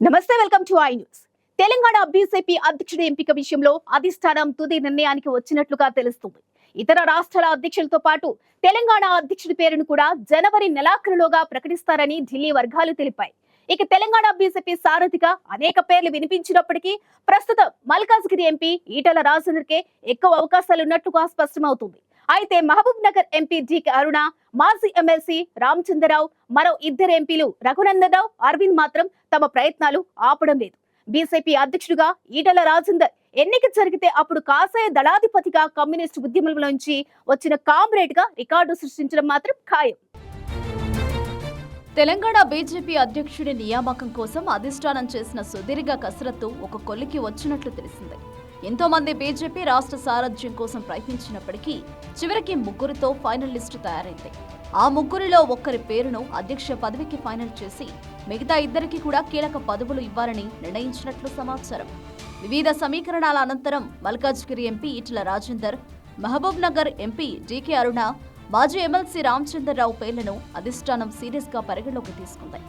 నమస్తే, welcome to I news. Telangana BJP అధ్యక్షుడి ఎంపిక విషయంలో అధిష్టానం తుది నిర్ణయానికి వచ్చినట్లుగా తెలుస్తుంది. ఇతర రాష్ట్రాల అధ్యక్షులతో పాటు తెలంగాణ అధ్యక్షుడి పేరును కూడా జనవరి నెలాఖరులోగా ప్రకటిస్తారని ఢిల్లీ వర్గాలు తెలిపాయి. ఇక తెలంగాణ బీజేపీ సారథిగా అనేక పేర్లు వినిపించినప్పటికీ ప్రస్తుతం మల్కాజ్గిరి ఎంపీ ఈటల రాజేందర్కే ఎక్కువ అవకాశాలున్నట్లుగా స్పష్టమవుతుంది. అయితే మహబూబ్ నగర్ ఎంపీ జికే అరుణ, మాజీ ఎమ్మెల్సీ రామచంద్రరావు, మరో ఇద్దరు ఎంపీలు రఘునందన్ రావు, అరవింద్ మాత్రం తమ ప్రయత్నాలు ఆపడం లేదు. బీజేపీ అధ్యక్షుడిగా ఈటల రాజేందర్ ఎన్నిక జరిగితే అప్పుడు కాషాయ దళాధిపతిగా కమ్యూనిస్టు ఉద్యమంలో నుంచి వచ్చిన కామ్రేడ్ గా రికార్డు సృష్టించడం మాత్రం ఖాయం. తెలంగాణ బీజేపీ అధ్యక్షుడి నియామకం కోసం అధిష్టానం చేసిన సుదీర్ఘ కసరత్తు ఒక కొలికి వచ్చినట్లు తెలిసిందే. ఎంతో మంది బీజేపీ రాష్ట్ర సారథ్యం కోసం ప్రయత్నించినప్పటికీ చివరికి ముగ్గురితో ఫైనల్ లిస్టు తయారైంది. ఆ ముగ్గురిలో ఒక్కరి పేరును అధ్యక్ష పదవికి ఫైనల్ చేసి మిగతా ఇద్దరికి కూడా కీలక పదవులు ఇవ్వాలని నిర్ణయించినట్లు సమాచారం. వివిధ సమీకరణాల అనంతరం Malkajgiri MP Eatala Rajender, Mahabub Nagar MP GK Aruna, మాజీ ఎమ్మెల్సీ రామచంద్రరావు పేర్లను అధిష్టానం సీరియస్ గా పరిగణలోకి తీసుకుంది.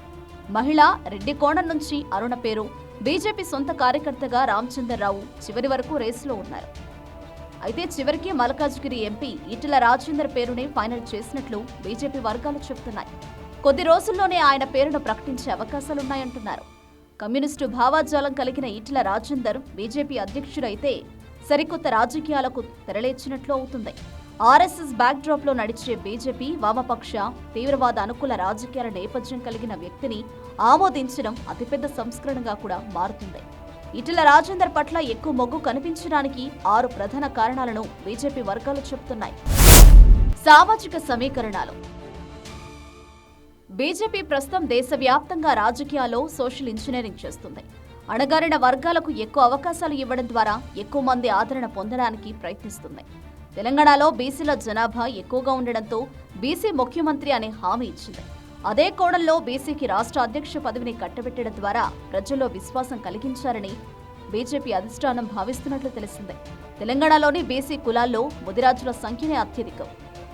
మహిళా రెడ్డి కోణం నుంచి అరుణ పేరు, బీజేపీ సొంత కార్యకర్తగా రామచంద్రరావు చివరి వరకు రేసులో ఉన్నారు. అయితే చివరికి మల్కాజ్గిరి ఎంపీ ఈటల రాజేందర్ పేరునే ఫైనల్ చేసినట్లు బీజేపీ వర్గాలు చెబుతున్నాయి. కొద్ది రోజుల్లోనే ఆయన పేరును ప్రకటించే అవకాశాలున్నాయంటున్నారు. కమ్యూనిస్టు భావాజాలం కలిగిన ఈటల రాజేందర్ బీజేపీ అధ్యక్షుడైతే సరికొత్త రాజకీయాలకు తెరలేచినట్లు అవుతుంది. ఆర్ఎస్ఎస్ బ్యాక్ డ్రాప్ లో నడిచే బీజేపీ వామపక్ష తీవ్రవాద అనుకూల రాజకీయాల నేపథ్యం కలిగిన వ్యక్తిని ఆమోదించడం అతిపెద్ద సంస్కరణగా కూడా మారుతుంది. ఈటల రాజేందర్ పట్ల ఎక్కువ మొగ్గు కనిపించడానికి 6 ప్రధాన కారణాలను బీజేపీ వర్గాలు చెబుతున్నాయి. సామాజిక సమీకరణాలు. బీజేపీ ప్రస్తుతం దేశవ్యాప్తంగా రాజకీయాల్లో సోషల్ ఇంజనీరింగ్ చేస్తుంది. అణగారిన వర్గాలకు ఎక్కువ అవకాశాలు ఇవ్వడం ద్వారా ఎక్కువ మంది ఆదరణ పొందడానికి ప్రయత్నిస్తుంది. తెలంగాణలో బీసీల జనాభా ఎక్కువగా ఉండడంతో బీసీ ముఖ్యమంత్రి అనే హామీ ఇచ్చింది. అదే కోణంలో బీసీకి రాష్ట్ర అధ్యక్ష పదవిని కట్టబెట్టడం ద్వారా ప్రజల్లో విశ్వాసం కలిగించారని బీజేపీ అధిష్టానం భావిస్తున్నట్లు తెలిసింది. తెలంగాణలోని బీసీ కులాల్లో ముదిరాజుల సంఖ్యనే అత్యధికం.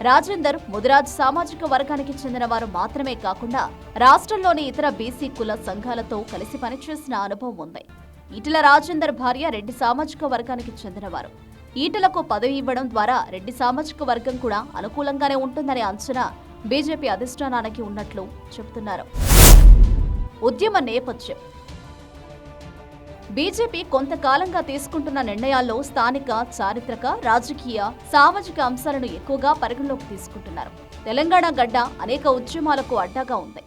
రాజేందర్ ముదిరాజ్ సామాజిక వర్గానికి చెందిన వారు మాత్రమే కాకుండా రాష్ట్రంలోని ఇతర బీసీ కుల సంఘాలతో కలిసి పనిచేసిన అనుభవం ఉంది. ఈటల రాజేందర్ భార్య రెడ్డి సామాజిక వర్గానికి చెందినవారు. ఈటలకు పదవి ఇవ్వడం ద్వారా రెడ్డి సామాజిక వర్గం కూడా అనుకూలంగానే ఉంటుందనే అంచనా బీజేపీ అధిష్టానానికి ఉన్నట్లు చెబుతున్నారు. ఉద్యమ నేపథ్యం. బీజేపీ కొంతకాలంగా తీసుకుంటున్న నిర్ణయాల్లో స్థానిక, చారిత్రక, రాజకీయ, సామాజిక అంశాలను ఎక్కువగా పరిగణలోకి తీసుకుంటున్నారు. తెలంగాణ గడ్డ అనేక ఉద్యమాలకు అడ్డాగా ఉంది.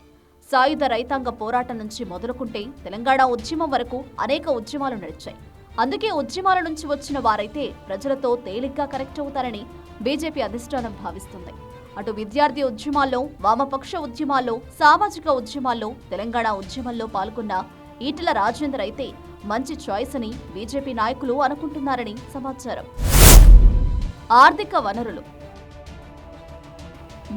సాయుధ రైతాంగ పోరాటం నుంచి మొదలుకుంటే తెలంగాణ ఉద్యమం వరకు అనేక ఉద్యమాలు నడిచాయి. అందుకే ఉద్యమాల నుంచి వచ్చిన వారైతే ప్రజలతో తేలిగ్గా కనెక్ట్ అవుతారని బీజేపీ అధిష్టానం భావిస్తుంది. అటు విద్యార్థి ఉద్యమాల్లో, వామపక్ష ఉద్యమాల్లో, సామాజిక ఉద్యమాల్లో, తెలంగాణ ఉద్యమంలో పాల్గొన్న ఈటల రాజేందర్ అయితే మంచి చాయిస్ అని బీజేపీ నాయకులు అనుకుంటున్నారని సమాచారం. ఆర్థిక వనరులు.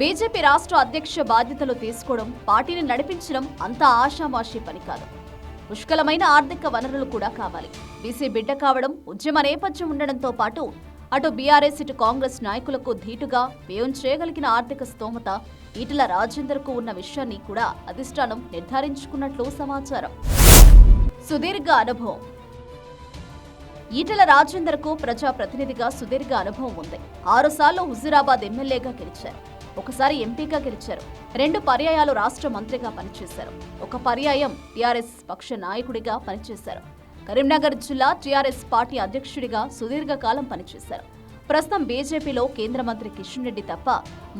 బీజేపీ రాష్ట్ర అధ్యక్ష బాధ్యతలు తీసుకోవడం, పార్టీని నడిపించడం అంత ఆషామాషీ పని కాదు. పుష్కలమైన ఆర్థిక వనరులు కూడా కావాలి. బీసీ బిడ్డ కావడం, ఉద్యమ నేపథ్యం ఉండడంతో పాటు అటు బీఆర్ఎస్, ఇటు కాంగ్రెస్ నాయకులకు ధీటుగా వ్యయం చేయగలిగిన ఆర్థిక స్తోమత ఈటల రాజేందర్కు ఉన్న విషయాన్ని కూడా అధిష్టానం నిర్ధారించుకున్నట్లు సమాచారం. సుదీర్ఘ అనుభవం. ఈటల రాజేందర్కు ప్రజాప్రతినిధిగా సుదీర్ఘ అనుభవం ఉంది. 6 సార్లు హుజూరాబాద్ ఎమ్మెల్యేగా గెలిచారు. ఒకసారి ఎంపీగా గెలిచారు. 2 పర్యాయాలు రాష్ట్ర మంత్రిగా పనిచేశారు. ఒక పర్యాయం టీఆర్ఎస్ పక్ష నాయకుడిగా పనిచేశారు. కరీంనగర్ జిల్లా టీఆర్ఎస్ పార్టీ అధ్యక్షుడిగా సుదీర్ఘకాలం పనిచేశారు. ప్రస్తుతం బీజేపీలో కేంద్ర మంత్రి కిషన్ రెడ్డి తప్ప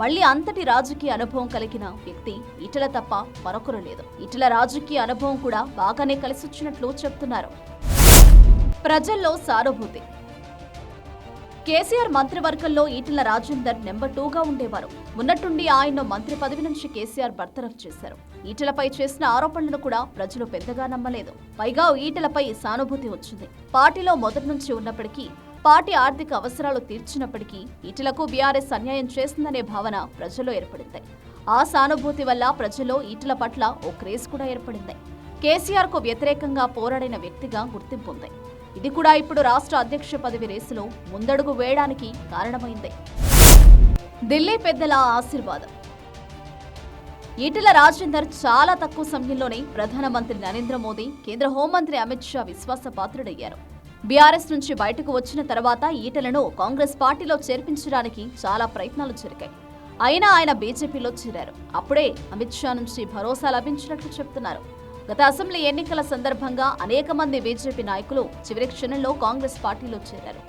మళ్లీ అంతటి రాజకీయ అనుభవం కలిగిన వ్యక్తి ఈటల తప్ప మరొకరు లేదు. ఈటల రాజకీయ అనుభవం కూడా బాగానే కలిసొచ్చినట్లు చెప్తున్నారు. ప్రజల్లో సానుభూతి. కేసీఆర్ మంత్రివర్గంలో ఈటల రాజేందర్ నెంబర్ 2గా ఉండేవారు. ఉన్నట్టుండి ఆయన్ను మంత్రి పదవి నుంచి కేసీఆర్ బర్తరఫ్ చేశారు. ఈటలపై చేసిన ఆరోపణలను కూడా ప్రజలు పెద్దగా నమ్మలేదు. పైగా ఈటలపై సానుభూతి వచ్చింది. పార్టీలో మొదటి నుంచి ఉన్నప్పటికీ, పార్టీ ఆర్థిక అవసరాలు తీర్చినప్పటికీ ఈటలకు బీఆర్ఎస్ అన్యాయం చేసిందనే భావన ప్రజల్లో ఏర్పడింది. ఆ సానుభూతి వల్ల ప్రజల్లో ఈటల పట్ల ఓ క్రేజ్ కూడా ఏర్పడింది. కేసీఆర్ కు వ్యతిరేకంగా పోరాడిన వ్యక్తిగా గుర్తింపు ఉంది. ఇది కూడా ఇప్పుడు రాష్ట్ర అధ్యక్ష పదవి రేసులో ముందడుగు వేయడానికి కారణమైంది. ఢిల్లీ పెద్దల ఆశీర్వాదం. ఈటెల రాజేందర్ చాలా తక్కువ సమయంలోనే ప్రధానమంత్రి నరేంద్ర మోదీ, కేంద్ర హోంమంత్రి అమిత్ షా విశ్వాసపాత్రుడయ్యారు. బీఆర్ఎస్ నుంచి బయటకు వచ్చిన తర్వాత ఈటెలను కాంగ్రెస్ పార్టీలో చేర్పించడానికి చాలా ప్రయత్నాలు జరిగాయి. అయినా ఆయన బీజేపీలో చేరారు. అప్పుడే అమిత్ షా నుంచి భరోసా లభించినట్లు చెప్తున్నారు. గత అసెంబ్లీ ఎన్నికల సందర్భంగా అనేక మంది బీజేపీ నాయకులు చివరి క్షణంలో కాంగ్రెస్ పార్టీలో చేరారు.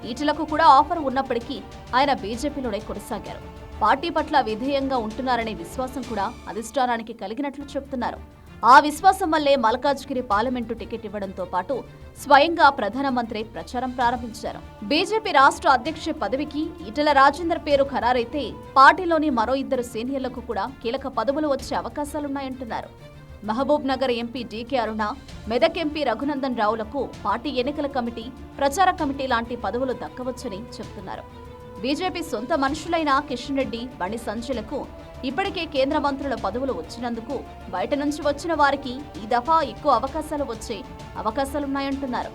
ఈటెలకు కూడా ఆఫర్ ఉన్నప్పటికీ ఆయన బీజేపీలోనే కొనసాగారు. పార్టీ పట్ల విధేయంగా ఉంటున్నారనే విశ్వాసం కూడా అధిష్టానానికి కలిగినట్లు చెప్తున్నారు. ఆ విశ్వాసం వల్లే మల్కాజ్గిరి పార్లమెంటు టికెట్ ఇవ్వడంతో పాటు స్వయంగా ప్రధానమంత్రి ప్రచారం ప్రారంభించారు. బీజేపీ రాష్ట్ర అధ్యక్ష పదవికి ఈటెల రాజేందర్ పేరు ఖరారైతే పార్టీలోని మరో 2 సీనియర్లకు కూడా కీలక పదవులు వచ్చే అవకాశాలున్నాయంటున్నారు. మహబూబ్ నగర్ ఎంపీ డీకే అరుణ, మెదక్ ఎంపీ రఘునందన్ రావులకు పార్టీ ఎన్నికల కమిటీ, ప్రచార కమిటీ లాంటి పదవులు దక్కవచ్చని చెప్తున్నారు. బీజేపీ సొంత మనుషులైన కిషన్ రెడ్డి, బండి సంజయ్లకు ఇప్పటికే కేంద్ర మంత్రుల పదవులు వచ్చినందుకు బయట నుంచి వచ్చిన వారికి ఈ దఫా ఎక్కువ అవకాశాలు వచ్చే అవకాశాలున్నాయంటున్నారు.